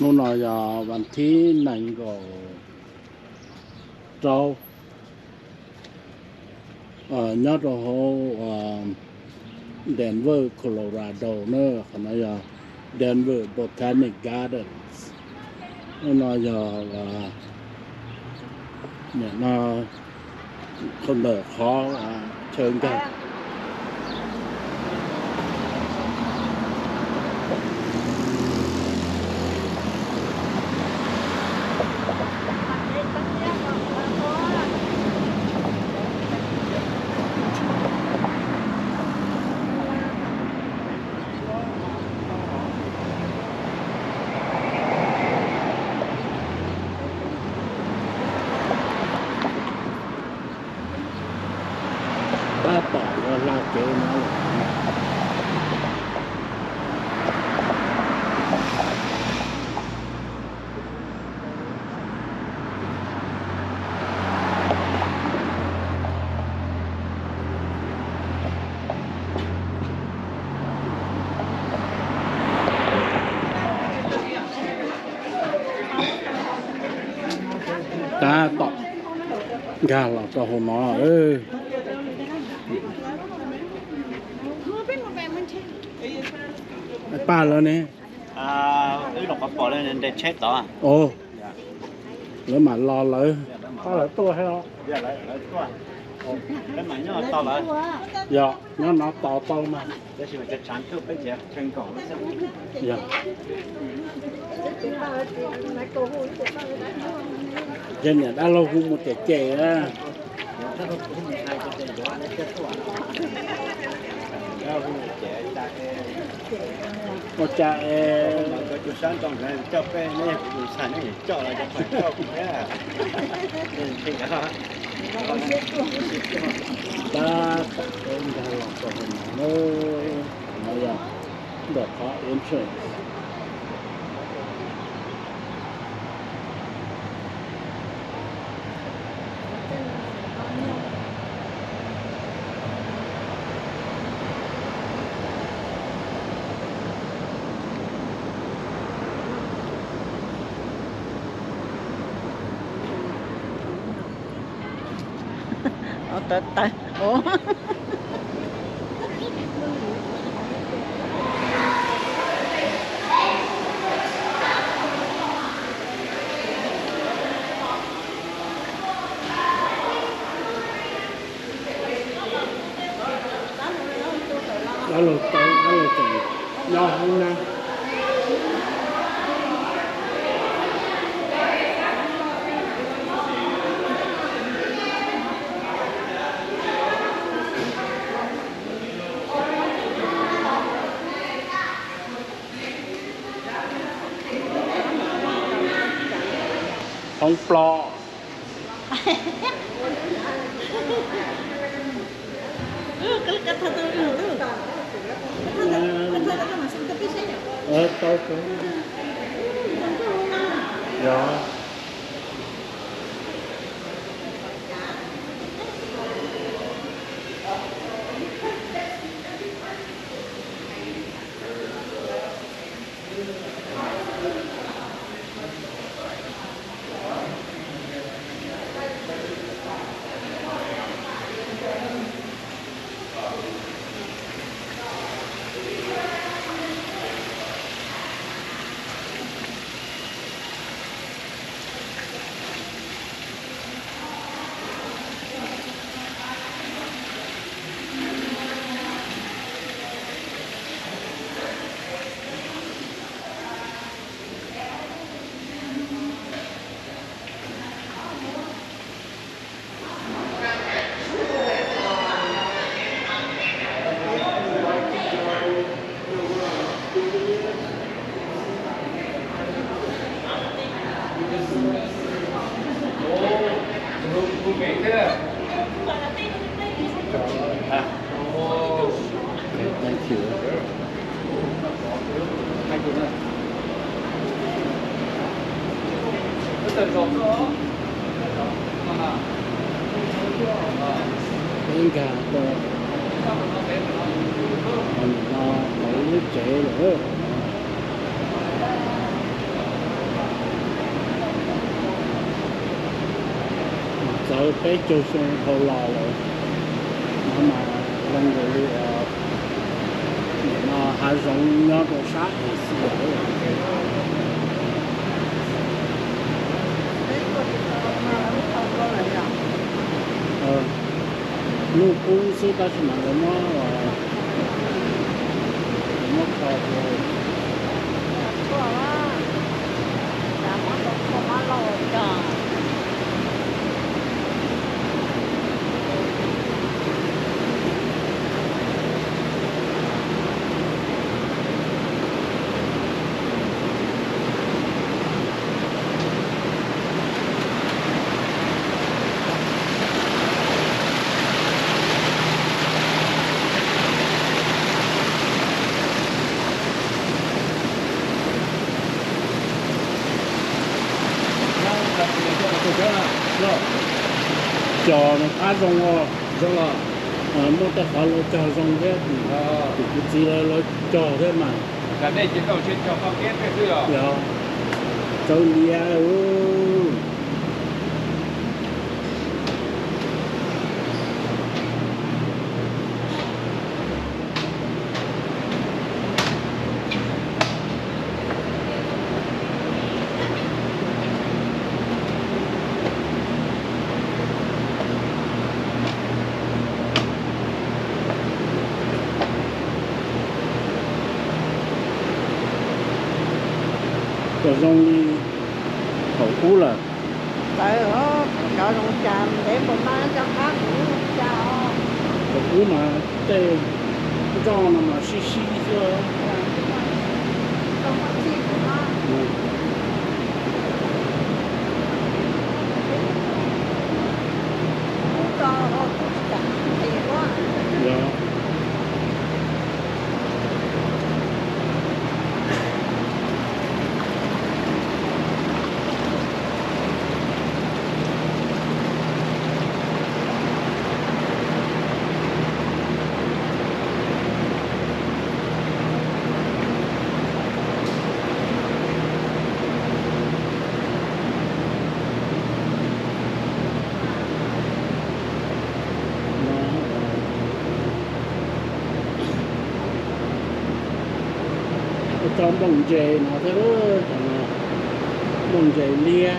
nó nói giờวันที่หนึ่งก็เราnhớ rồi hồ Denver Colorado nữa còn nói giờ Denver Botanic Gardens nó nói giờ nó không được khó chơi cái ba bỏ ra la kế nó ta tỏ gà là cho hồ nó ơi ba lớn nè cái lọc bỏ lên để chết đó ồ nếu mà lo lấy ba là to hay không dạ lấy to cái máy nó to lại dạ nó to mà để xem cái chán thức bây giờ chân cỏ nó sẽ dạ dân nhà đã lâu hung một trẻ trẻ áถ้าเราพูดในไทยจะเป็นย้อนจะตัวแล้วพูดเจ๋จาก một cha ก็จุดสั้นตรงนั้นเจ้าแป้งนี่จุดสั้นนี่เจ้าอะไรจะไปเจ้าแป้งนี่จริงนะครับ ba em ra lòng cho mình nó là được có entrance tới ủa đó là chừng nho không nè không plo cái thằng tôi nữa tôi cũng dạ Cái gà to mình lo lấy nước trẻ nữa sợ bé cho xuống hồ lò rồi mà lần rồi nó hai giống nhau đồ sát thì xưa rồi lúc cũng sẽ có sự mà nó khó rồi cho nó khá rong rồi Rong à? một cái khó lối cho rong thế thì cái gì là lối cho thế mà Là đây chỉ cầu trên cho phong kết cái thứ đó. dạ châu lia cho rong đi khẩu cú là tại đó cho rong tràm để một má cho khác cũng chào khẩu cú mà cái rong nó mà xí xí chưa không có chi của nó cho họ cũng chẳng thì quá dạ trong bông chè nó thế đó bông chè lia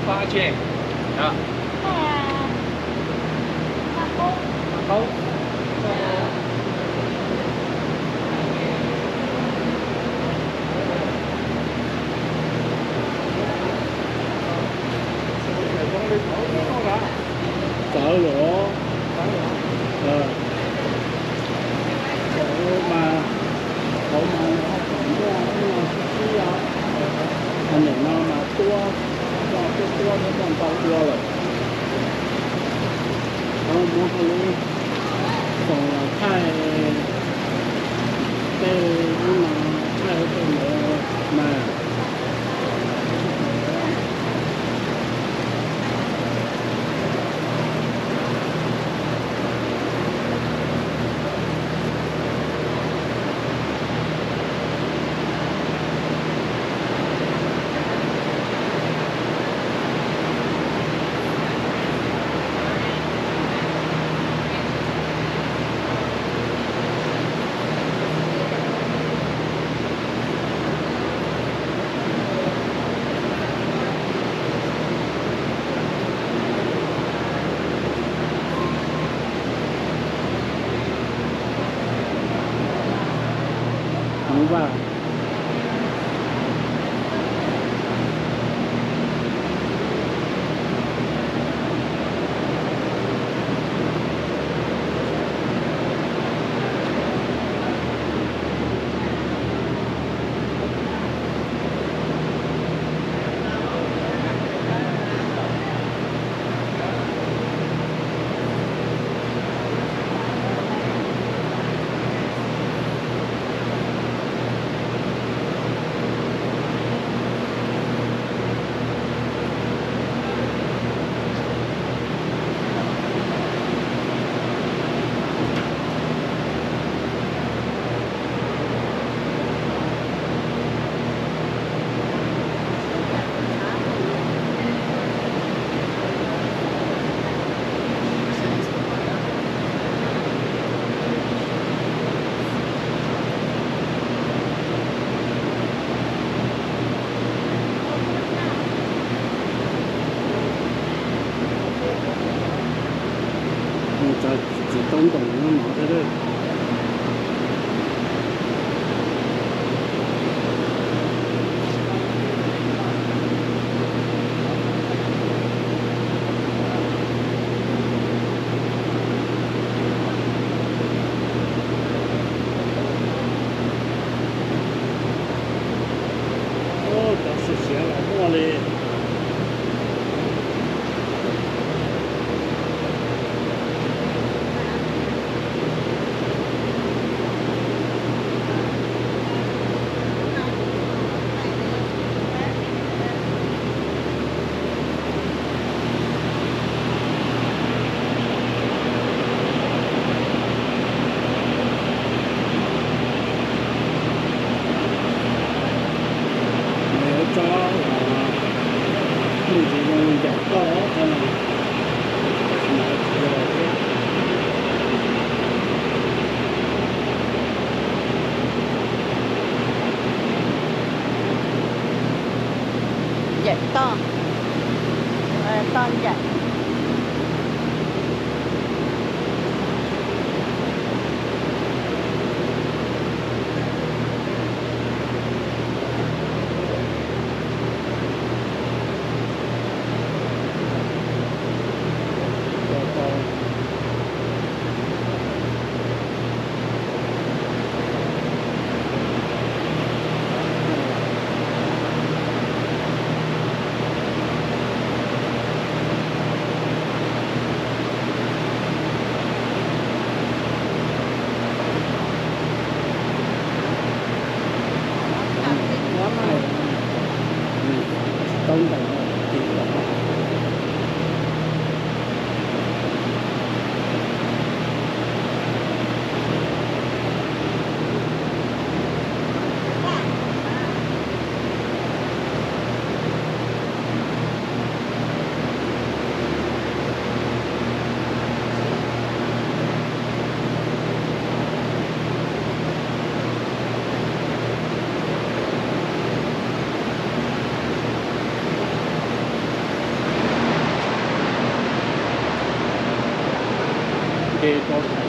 Pha chè. Đó. Không. cỡ lỗ mà cậu mà anh này nó mà tua nó còn tao tua rồi không muốn không còn là khai cái nhưng mà khai cái nữa mà đúng vào chạy to đó cho nên Dạy to. To dạy. tông cảnh thì để có thể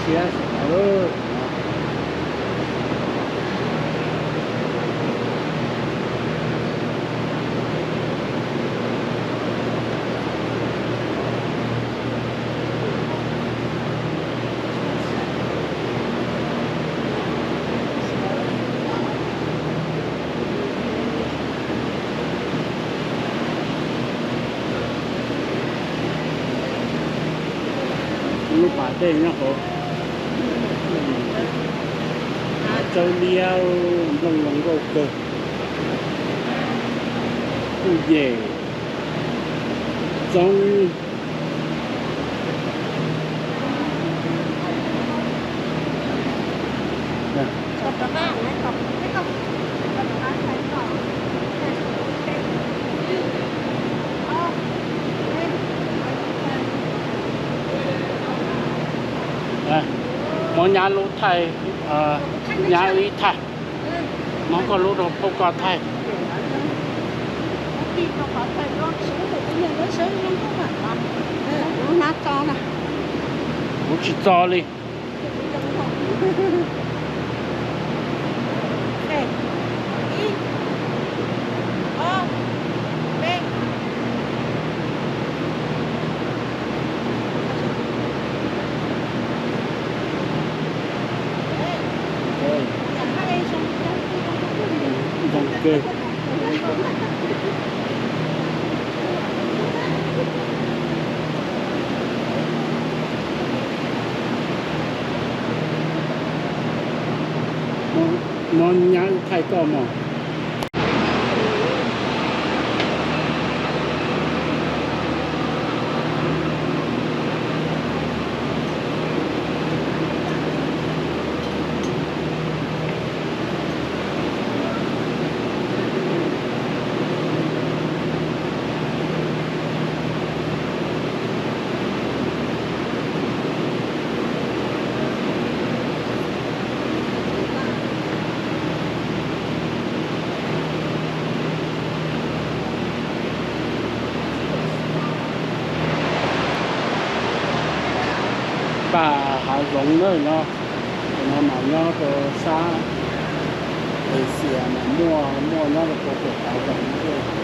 chia sẻ rồi lúc bà đây nó có châu liao lông gô cơ về trong Còn các bạn ấy còn cái không. Còn các bạn thấy còn. món nhà lúa Thái nhà uy Thái món có lúa đồ không có Thái Khi mà có thời con số thì tự nhiên nó sớm nó không phải là nó nát cho nè. bút chỉ cho đi Đây. Y. O. B. rồi Chẳng hay xong đồng kê món nhà Thái có mà bà hạ giống nữa nó mà nó có xa để xỉa mà mua nó là có thể hạ giống nữa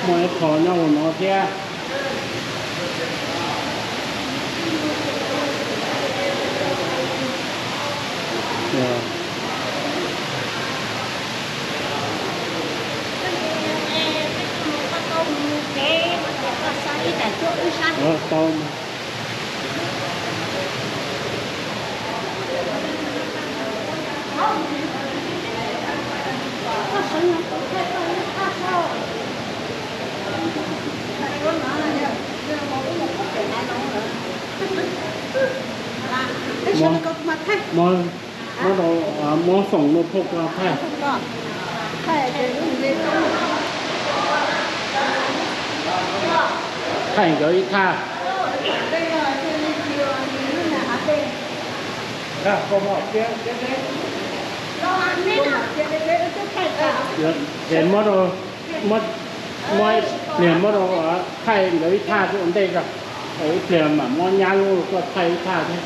mỗi thọ nhau nó thế tôm món phồng nó phục là thay thay cái tha có một cái hiện mất rồi mất mọi liền mất rồi thay cái tha chỗ đây cả ấy liền mà món nhang luôn có thay tha thế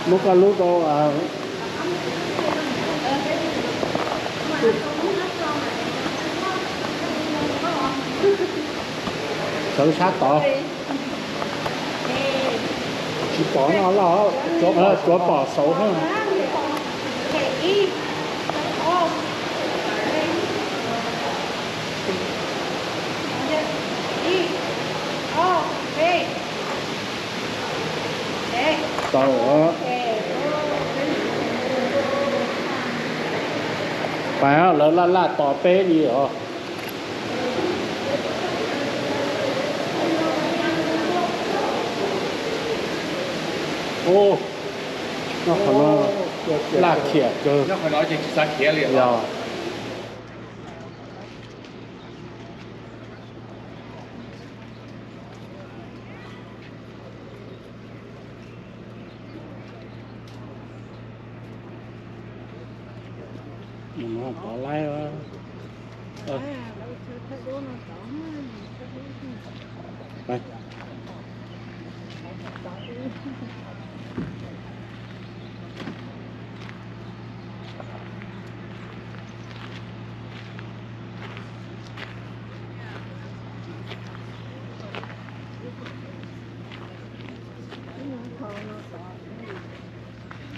lúc có lúc đó sợi sát tỏ chỉ bỏ nó là chỗ bỏ xấu hơn tao phải là tỏ pé gì hả ô nó còn nó là khỉa cơ nó phải nói chuyện sát khía liền rồi nó bỏ lái đây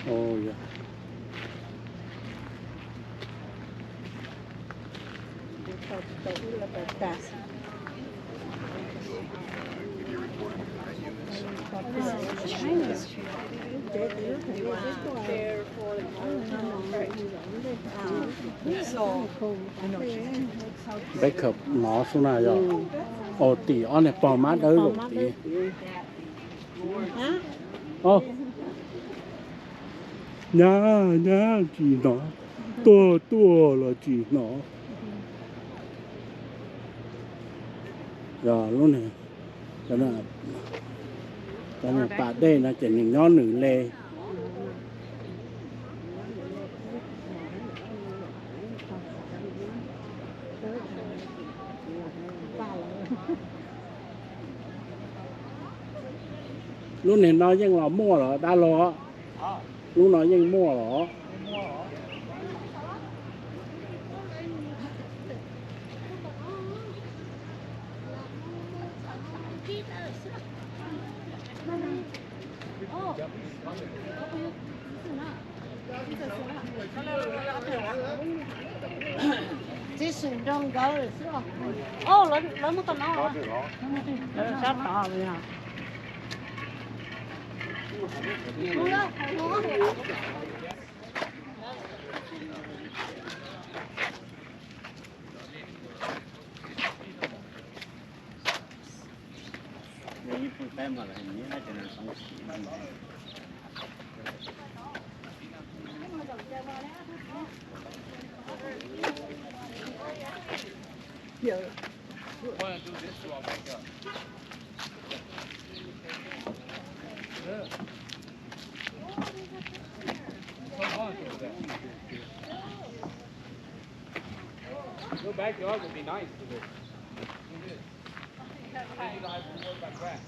oh yeah bé khập nó xuống này rồi ồ tỉ on này bỏ mát đấy rồi tỉ ô nhá chỉ nó tua là chỉ nó rồi lúc này cái này bà đây là chỉ những nó nữ lê lúc này nóยังlà mua rồi đã lo lúc nóยังmua rồi这水中高的是吧？哦，那么个哪？啥大的呀？ Your backyard would be nice for this. Then you don't have to worry about grass.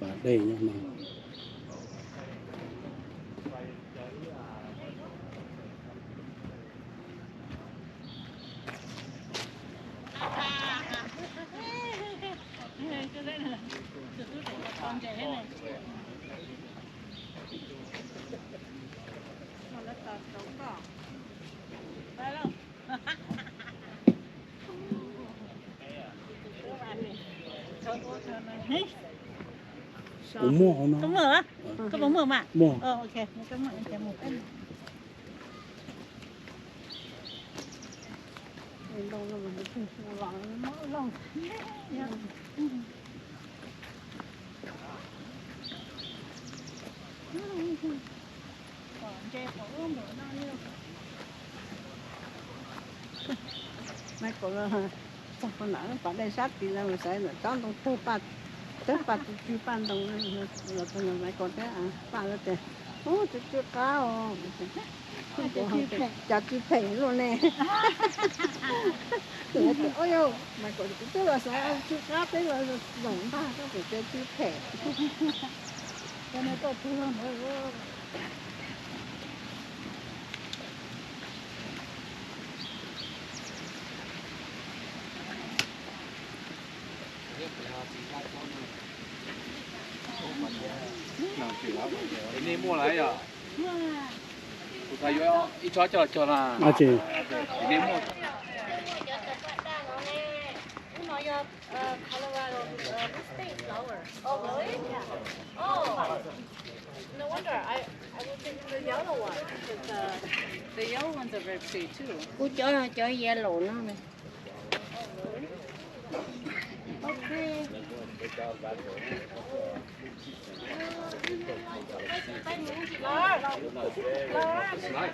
ป่าได้ยังมาผมมั่วเขาเนาะ có mưa á có bóng mưa mà มั่ว ok có mưa chả một cái lâu lâu mình không lòng nó lòng còn che khổ nữa nó như mấy cô là chắc con nãy nó đây sát thì là mình sẽ là chọn trong thu bát tới bát chú ban đồng là con mấy con thế à ba là thế ô chú cao chặt chú phê luôn nè ôi yo mấy con tức là sẽ chú cao thế là rộng ba có phải chơi chú phê cho nên tôi thu hơn nữa Cái này mua lại à? Tôi thấy ít cho là. à chị Cái này mua. Colorado state flower. Oh, really? Yeah. Oh, no wonder. I was thinking the yellow one because the yellow ones are very pretty too. Cô cho yellow nó này. Okay. It's nice.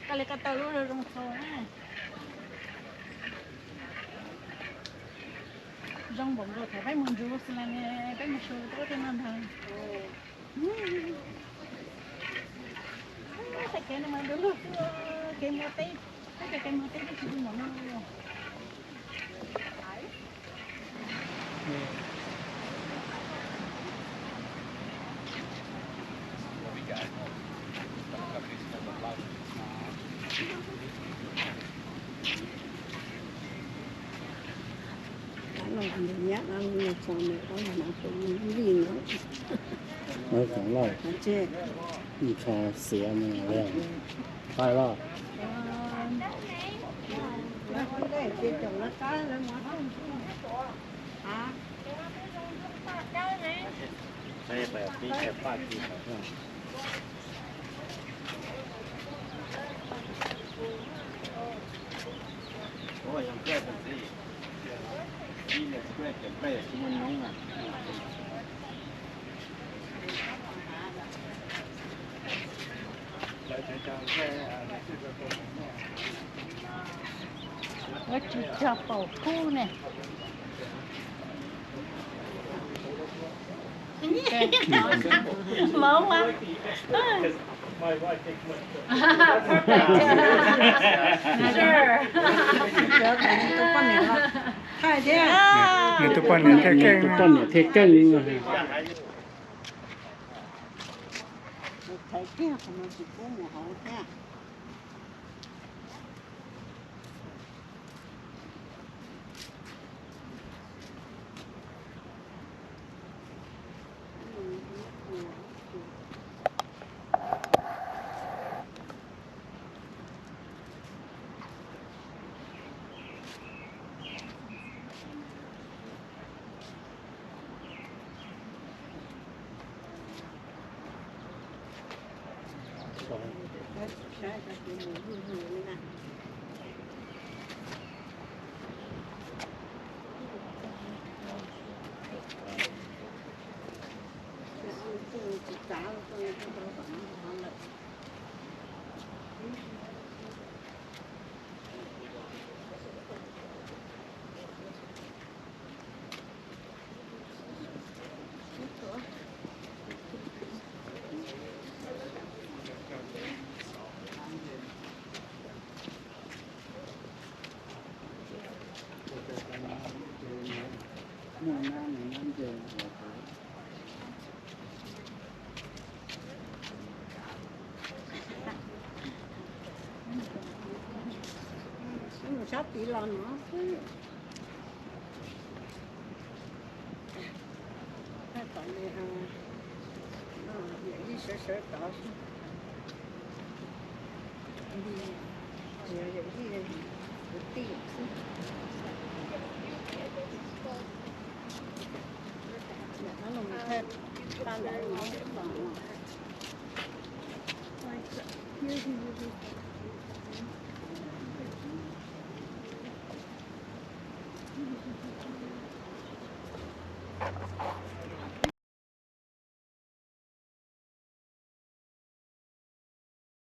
Cái này cái tàu luôn rồi trong sổ này. Rong bụng rồi phải muốn rú xí này phải một số có thể làm thôi. Phải cái này mà được luôn. Cái mua tết, cái mua tết thì cũng ngon luôn. Nó làm nhát ăn nhiều cho mẹ có mà cũng gì nữa. แล้วของเรา Chê. มีชาเสียมาแล้วไปแล้ว Nó có để trên chồng nó cá nó ngó không. Hả? ใช่แบบนี้แค่ป้ากินโอ้ยยังแก้กันสินี่เนี่ยแก้กันไปที่มันน้องอ่ะ Nó chỉ cho bầu khu này. Mẫu mà. Sure. Hai thế à? À. tụi con này theo kênh mà Thấy kia không nó chỉ có một hậu thế. sống Sai cái gì mà vui vui này nè. Tôi chỉ trả tôi vẫn hoàn lực. mua nam này nam về Nhưng mà sắp chỉ lo nữa. Cái còn này nó vậy đi sợ tỏ đi rồi vậy đi rồi đi nó lồng thêm ta lại nó bằng như